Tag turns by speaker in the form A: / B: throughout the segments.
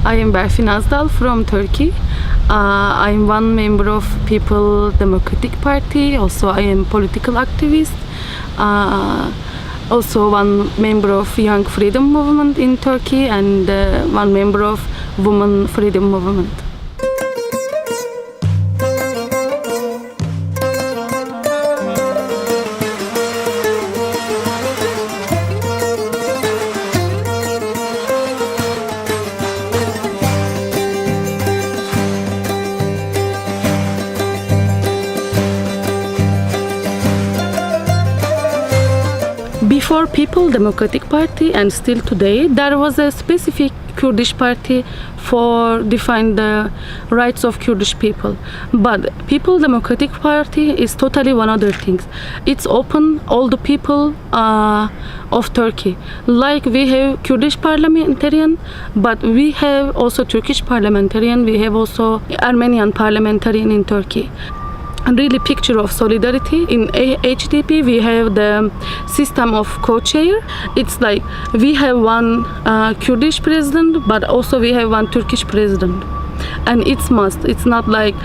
A: I am Berfin from Turkey. I am one member of People Democratic Party. Also, I am political activist. Also, one member of Young Freedom Movement in Turkey and one member of Women Freedom Movement. Before People Democratic Party and still today, there was a specific Kurdish party for define the rights of Kurdish people. But People Democratic Party is totally one other things. It's open all the people of Turkey. Like we have Kurdish parliamentarian, but we have also Turkish parliamentarian. We have also Armenian parliamentarian in Turkey. And really picture of solidarity. In HDP we have the system of co-chair. It's like we have one Kurdish president, but also we have one Turkish president. And it's must. It's not like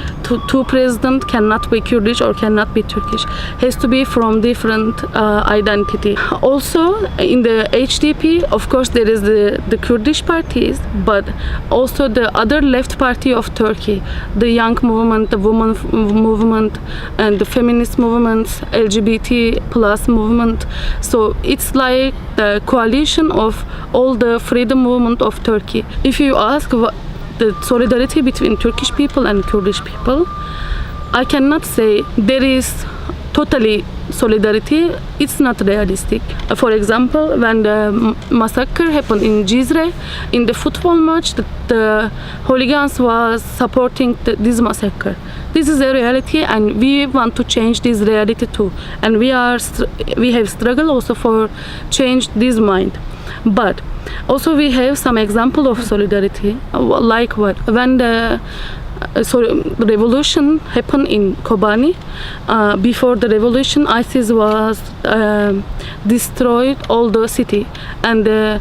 A: two presidents cannot be Kurdish or cannot be Turkish. Has to be from different identity. Also in the HDP, of course, there is the Kurdish parties, but also the other left party of Turkey, the young movement, the women movement, and the feminist movements, LGBT plus movement. So it's like the coalition of all the freedom movement of Turkey. If you ask the solidarity between Turkish people and Kurdish people, I cannot say there is totally solidarity. It's not realistic. For example, when the massacre happened in Cizre, in the football match, the hooligans was supporting this massacre. This is a reality, and we want to change this reality too. And we have struggled also for change this mind. But also we have some example of solidarity, like what? When the revolution happened in Kobani, before the revolution, ISIS was destroyed all the city, and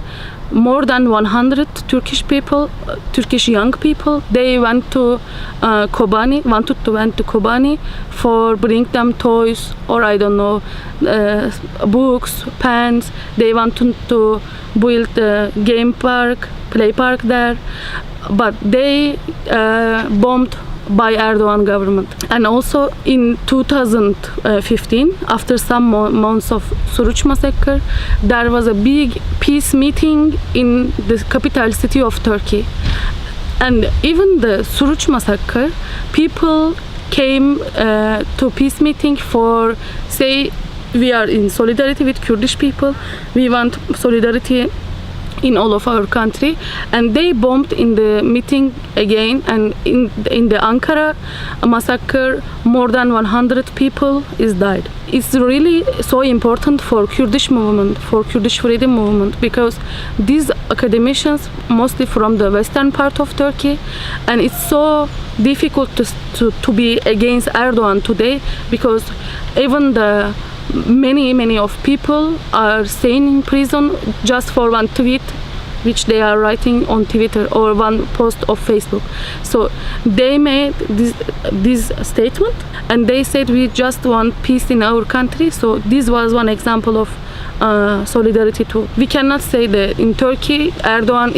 A: more than 100 Turkish people, Turkish young people, they went to Kobani, wanted to went to Kobani for bring them toys or I don't know, books, pens. They wanted to build a game park, play park there, but they bombed by Erdogan government. And also in 2015, after some months of Suruç massacre, there was a big peace meeting in the capital city of Turkey. And even the Suruç massacre, people came to peace meeting for say we are in solidarity with Kurdish people, we want solidarity in all of our country, and they bombed in the meeting again. And in the Ankara massacre, more than 100 people is died. It's really so important for Kurdish movement, for Kurdish freedom movement, because these academicians mostly from the western part of Turkey, and it's so difficult to be against Erdogan today, because even the many of people are staying in prison just for one tweet which they are writing on Twitter or one post of Facebook. So they made this statement and they said we just want peace in our country. So this was one example of solidarity too. We cannot say that in Turkey Erdogan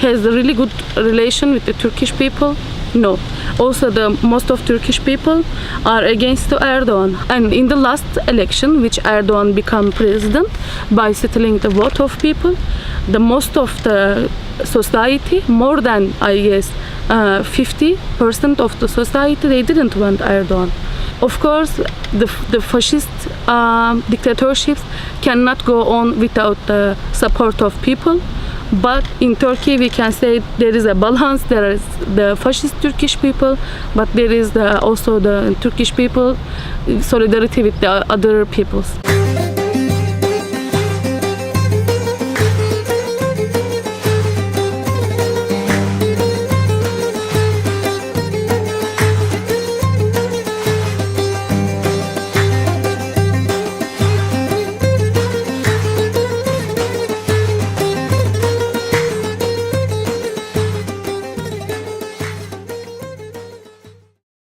A: has a really good relation with the Turkish people. No. Also, the most of Turkish people are against Erdogan. And in the last election, which Erdogan became president by stealing the vote of people, the most of the society, more than I guess 50% of the society, they didn't want Erdogan. Of course, the fascist dictatorships cannot go on without the support of people. But in Turkey, we can say there is a balance. There is the fascist Turkish people, but there is also the Turkish people solidarity with the other peoples.